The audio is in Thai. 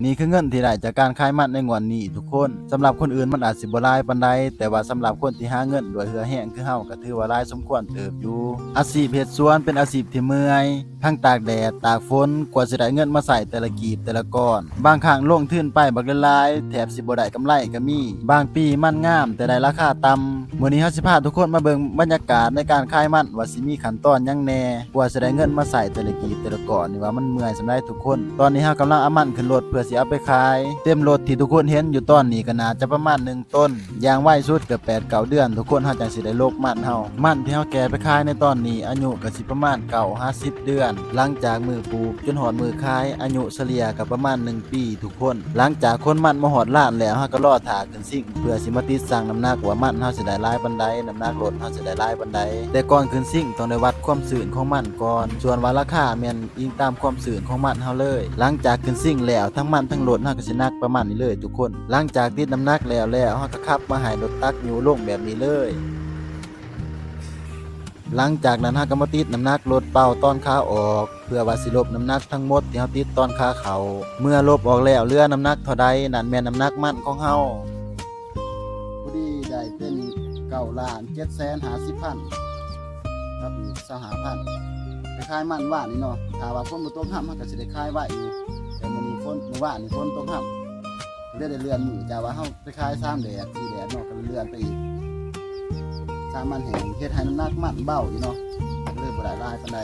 นี่คือเงินที่ได้จากการขายมันในงวดนี้ทุกคนสำหรับคนอื่นมันอาจสิบ่หลายปานใดแต่ว่าสำหรับคนที่หาเงินด้วยเหือแห้งคือเฮาก็ถือว่าหลายสมควรเติบอยู่อาชีพเฮ็ดสวนเป็นอาชีพที่เมื่อยทั้งตากแดดตากฝนกว่าสิได้เงินมาใส่แต่ละกีบแต่ละก้อนบางครั้งลงทุนไปบักหลายๆแถบสิบ่ได้กำไรก็มีบางปีมันงามแต่ได้ราคาต่ำมื้อนี้เฮาสิพาทุกคนมาเบิ่งบรรยากาศในการขายมันว่าสิมีขั้นตอนหยังแหน่กว่าสิได้เงินมาใส่แต่ละกีบแต่ละก้อนนี่ว่ามันเมื่อยสำหรับทุกคนตอนนี้เฮากำลังเอามันขึ้นรถเพื่อสิเอาไปขายเต็มรถที่ทุกคนเห็นอยู่ตอนนี้ก็น่าจะประมาณ1ต้นอย่างไวสุดก็8-9 เดือนทุกคนเฮาจังสิได้โลกมันเฮามันที่เฮาแก่ไปขายในตอนนี้อายุก็สิประมาณ50 เดือนหลังจากมือปลูกจนหอดมือขายอายุเฉลี่ยก็ประมาณ1 ปีทุกคนหลังจากคนมันมาหอดล้านแล้วเฮาก็รอท่าขึ้นซิ่งเพื่อสิมาติดสั่งน้ำหนักว่ามันเฮาสิได้หลายปานใดน้ำหนักรถเฮาสิได้หลายปานใดแต่ก่อนขึ้นซิ่งต้องได้วัดความชื้นของมันก่อนส่วนว่าราคาแม่นอิงตามความชื้นของมันเฮาเลยหลังจากขึ้นซิ่งแล้วทั้งมันทั้งรถเฮาก็สิหนักประมาณนี้เลยทุกคนหลังจากติดน้ำหนักแล้วเฮาก็ขับมาให้รถตักอยู่ลงแบบนี้เลยหลังจากนั้นเฮาก็มาติดน้ำหนักรถเป่าตอนขาออกเพื่อว่าสิลบน้ำหนักทั้งหมดที่เฮาติดตอนขาเข้าเมื่อลบออกแล้วเหลือน้ำหนักเท่าใดนั่นแม่นน้ำหนักมันของเฮาพอดีได้เป็น9,750,000ครับอีก25,000ไปขายมันว่านนี่เนาะถ้าว่าฝนบ่ตกห้ำเฮาก็สิได้ขายไว้อยู่แต่มื้อนี้มื้อวานนี่ฝนตกห้ำเลื่อนมือจากว่าเฮาไปขาย3 แดด 4 แดดเนาะก็เลื่อนไปอีกสร้างมันแห้งเฮ็ดให้น้ำหนักมันเบาอยู่เนาะเลยบ่ได้หลายปานใด